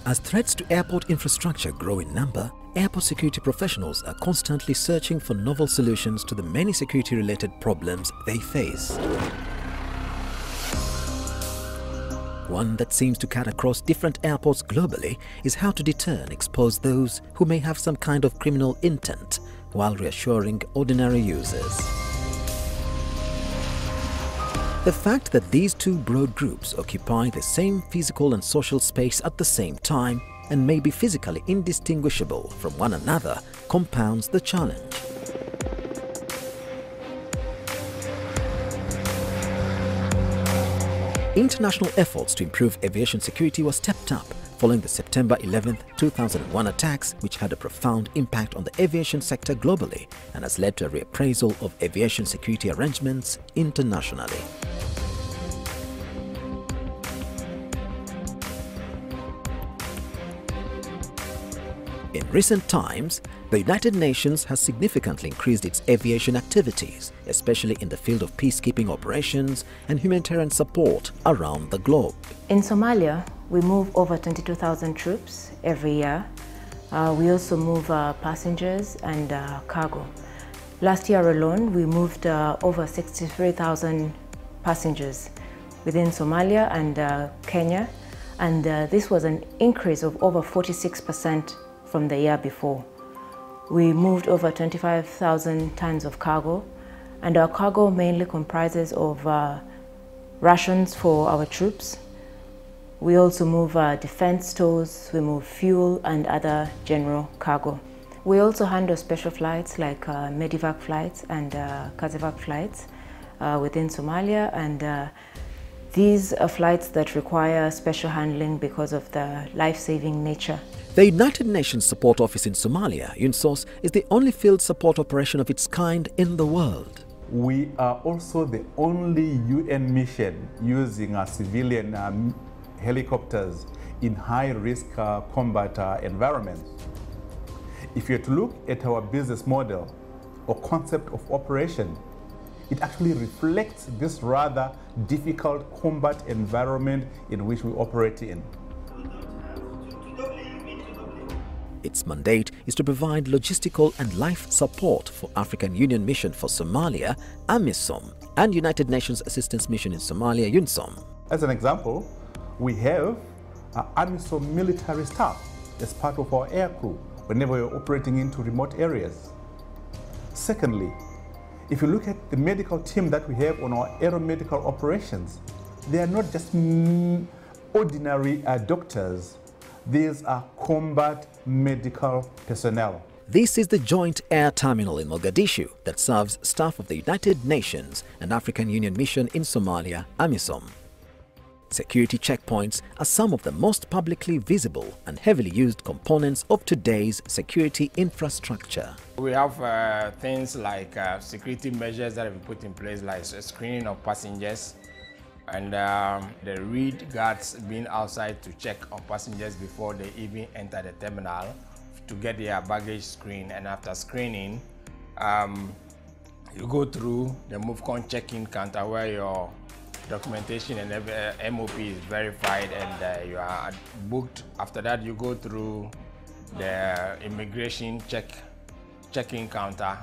As threats to airport infrastructure grow in number, airport security professionals are constantly searching for novel solutions to the many security-related problems they face. One that seems to cut across different airports globally is how to deter and expose those who may have some kind of criminal intent while reassuring ordinary users. The fact that these two broad groups occupy the same physical and social space at the same time and may be physically indistinguishable from one another compounds the challenge. International efforts to improve aviation security were stepped up following the September 11, 2001 attacks, which had a profound impact on the aviation sector globally and has led to a reappraisal of aviation security arrangements internationally. In recent times, the United Nations has significantly increased its aviation activities, especially in the field of peacekeeping operations and humanitarian support around the globe. In Somalia, we move over 22,000 troops every year. We also move passengers and cargo. Last year alone, we moved over 63,000 passengers within Somalia and Kenya, and this was an increase of over 46% from the year before. We moved over 25,000 tons of cargo, and our cargo mainly comprises of rations for our troops. We also move defense stores, we move fuel and other general cargo. We also handle special flights like Medivac flights and Kazevac flights within Somalia, and these are flights that require special handling because of the life-saving nature. The United Nations Support Office in Somalia, UNSOS, is the only field support operation of its kind in the world. We are also the only UN mission using civilian helicopters in high-risk combat environments. If you're to look at our business model or concept of operation, it actually reflects this rather difficult combat environment in which we operate in. Its mandate is to provide logistical and life support for African Union Mission for Somalia, AMISOM, and United Nations Assistance Mission in Somalia, UNSOM. As an example, we have AMISOM military staff as part of our air crew whenever we're operating into remote areas. Secondly, if you look at the medical team that we have on our aeromedical operations, they are not just ordinary doctors. These are combat medical personnel. This is the Joint Air Terminal in Mogadishu that serves staff of the United Nations and African Union Mission in Somalia, AMISOM. Security checkpoints are some of the most publicly visible and heavily used components of today's security infrastructure. We have things like security measures that have been put in place, like screening of passengers, and the reed guards being outside to check on passengers before they even enter the terminal to get their baggage screened. And after screening, you go through the MoveCon check-in counter where your documentation and MOP is verified and you are booked. After that, you go through the immigration check-in counter.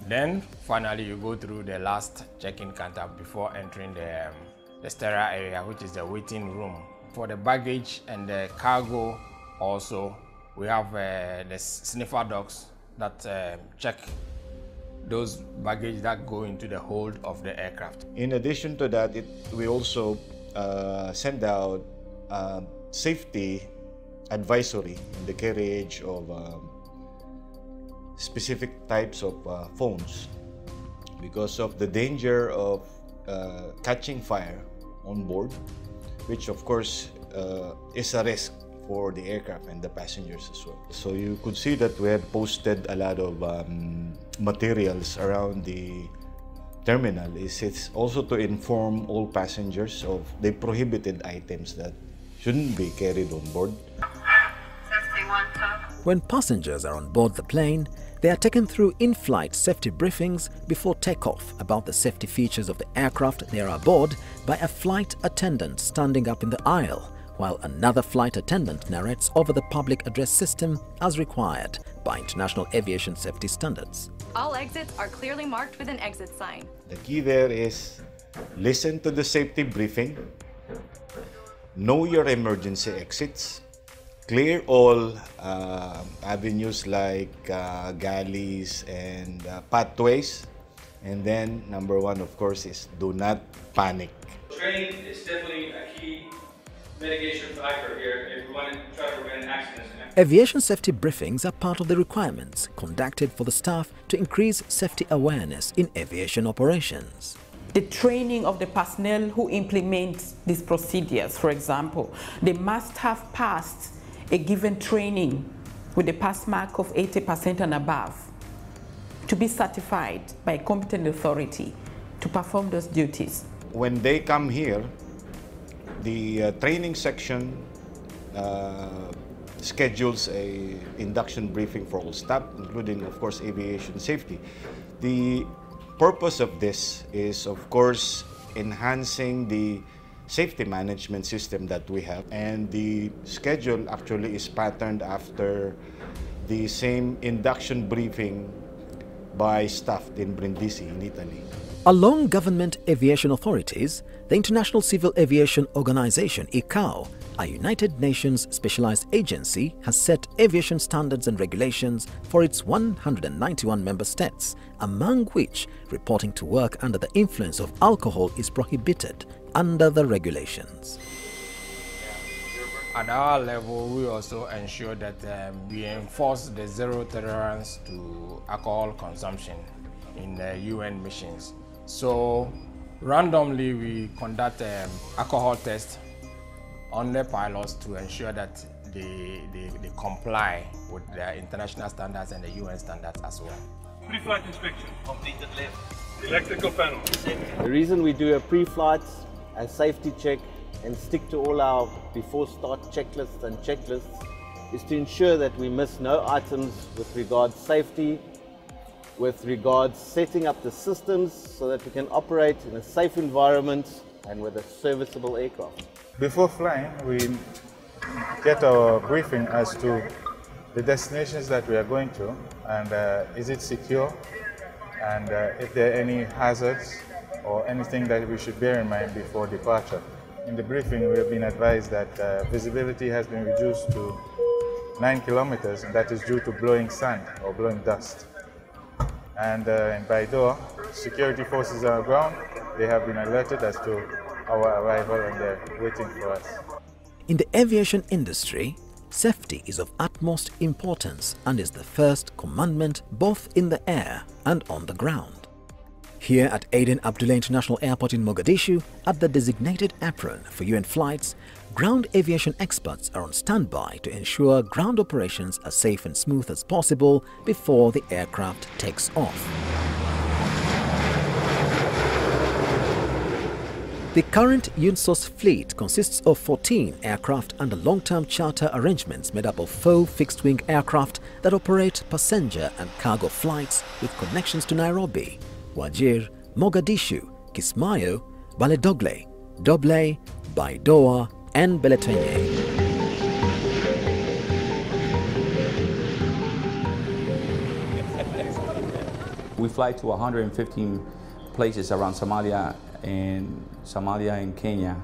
Then finally you go through the last check-in counter before entering the sterile area, which is the waiting room. For the baggage and the cargo also, we have the sniffer dogs that check those baggage that go into the hold of the aircraft. In addition to that, we also send out safety advisory in the carriage of specific types of phones because of the danger of catching fire on board, which of course is a risk for the aircraft and the passengers as well. So you could see that we have posted a lot of materials around the terminal. It's also to inform all passengers of the prohibited items that shouldn't be carried on board. When passengers are on board the plane, they are taken through in-flight safety briefings before takeoff about the safety features of the aircraft they are aboard by a flight attendant standing up in the aisle, while another flight attendant narrates over the public address system as required by international aviation safety standards. All exits are clearly marked with an exit sign. The key there is listen to the safety briefing, know your emergency exits, clear all avenues like galleys and pathways, and then number one, of course, is do not panic. Training is definitely a key mitigation factor here if we want to try to prevent accidents. Aviation safety briefings are part of the requirements conducted for the staff to increase safety awareness in aviation operations. The training of the personnel who implement these procedures, for example, they must have passed a given training with a pass mark of 80% and above to be certified by a competent authority to perform those duties. When they come here, the training section schedules a induction briefing for all staff, including, of course, aviation safety. The purpose of this is, of course, enhancing the safety management system that we have, and the schedule actually is patterned after the same induction briefing by staff in Brindisi in Italy. Along government aviation authorities, the International Civil Aviation Organization, ICAO, a United Nations specialized agency, has set aviation standards and regulations for its 191 member states, among which reporting to work under the influence of alcohol is prohibited under the regulations. At our level, we also ensure that we enforce the zero tolerance to alcohol consumption in the UN missions. So randomly we conduct alcohol tests on the pilots to ensure that they comply with the international standards and the UN standards as well. Pre-flight inspection, completed left. Electrical panel. The reason we do a pre-flight and safety check and stick to all our before start checklists and checklists is to ensure that we miss no items with regards safety, with regards setting up the systems so that we can operate in a safe environment and with a serviceable aircraft. Before flying, we get our briefing as to the destinations that we are going to, and is it secure, and if there are any hazards or anything that we should bear in mind before departure. In the briefing, we have been advised that visibility has been reduced to 9 kilometers, and that is due to blowing sand or blowing dust. And in Baidoa, security forces are on ground. They have been alerted as to our arrival and they're waiting for us. In the aviation industry, safety is of utmost importance and is the first commandment both in the air and on the ground. Here at Aden Abdullah International Airport in Mogadishu, at the designated apron for UN flights, ground aviation experts are on standby to ensure ground operations are safe and smooth as possible before the aircraft takes off. The current UNSOS fleet consists of 14 aircraft under long-term charter arrangements made up of 4 fixed-wing aircraft that operate passenger and cargo flights with connections to Nairobi, Wajir, Mogadishu, Kismayo, Baledogle, Doble, Baidoa and Beletenye. We fly to 115 places around Somalia and Kenya,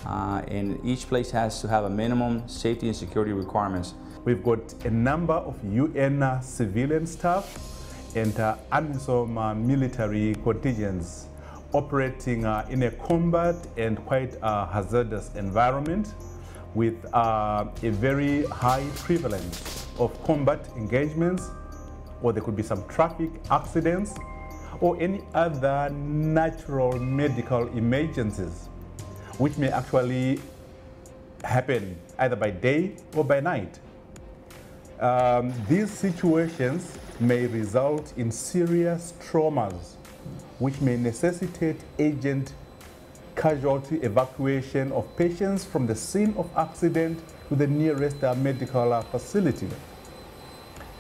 and each place has to have a minimum safety and security requirements. We've got a number of UN civilian staff and AMISOM military contingents operating in a combat and quite hazardous environment with a very high prevalence of combat engagements, or there could be some traffic accidents or any other natural medical emergencies which may actually happen either by day or by night. These situations may result in serious traumas which may necessitate urgent casualty evacuation of patients from the scene of accident to the nearest medical facility.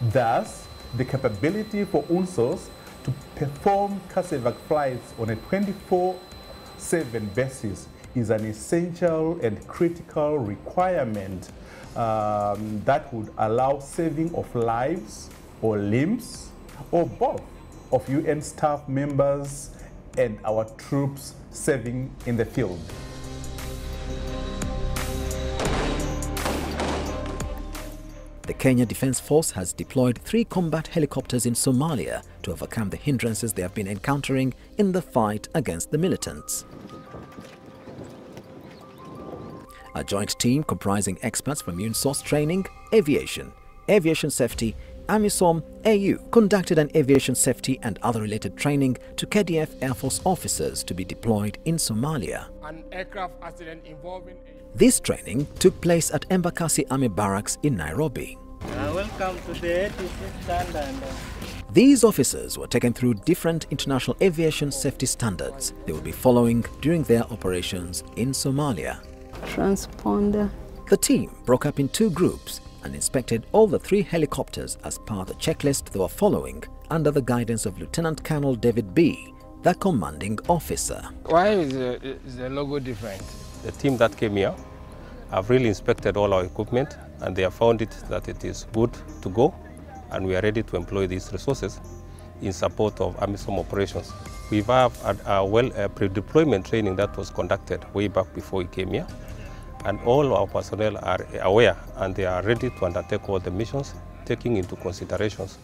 Thus, the capability for UNSOS to perform CASEVAC flights on a 24/7 basis is an essential and critical requirement that would allow saving of lives or limbs or both of UN staff members and our troops serving in the field. The Kenya Defence Force has deployed 3 combat helicopters in Somalia to overcome the hindrances they have been encountering in the fight against the militants. A joint team comprising experts from UNSOS training, aviation, aviation safety, AMISOM AU conducted an aviation safety and other related training to KDF Air Force officers to be deployed in Somalia. An aircraft accident involving This training took place at Embakasi Army Barracks in Nairobi. Welcome to the ATC stand. These officers were taken through different international aviation safety standards they will be following during their operations in Somalia. Transponder. The team broke up in 2 groups and inspected all the 3 helicopters as per the checklist they were following under the guidance of Lieutenant Colonel David B., the commanding officer. Why is the logo different? The team that came here have really inspected all our equipment and they have found it that it is good to go, and we are ready to employ these resources in support of AMISOM operations. We have a pre-deployment training that was conducted way back before we came here, and all our personnel are aware and they are ready to undertake all the missions, taking into considerations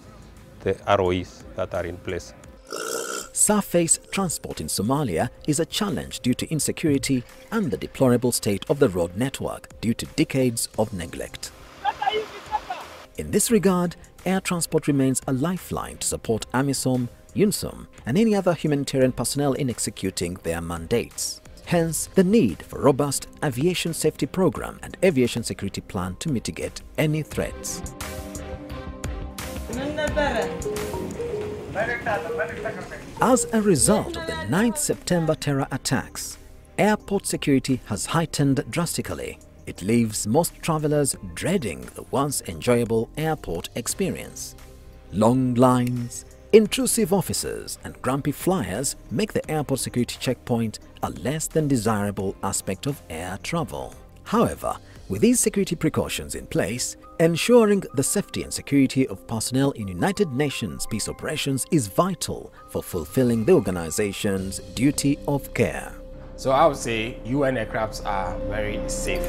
the ROEs that are in place. Surface transport in Somalia is a challenge due to insecurity and the deplorable state of the road network due to decades of neglect. In this regard, air transport remains a lifeline to support AMISOM, UNSOM and any other humanitarian personnel in executing their mandates. Hence, the need for robust aviation safety program and aviation security plan to mitigate any threats. As a result of the 9th September terror attacks, airport security has heightened drastically. It leaves most travelers dreading the once enjoyable airport experience. Long lines, intrusive officers and grumpy flyers make the airport security checkpoint a less than desirable aspect of air travel. However, with these security precautions in place, ensuring the safety and security of personnel in United Nations peace operations is vital for fulfilling the organization's duty of care. So I would say UN aircrafts are very safe.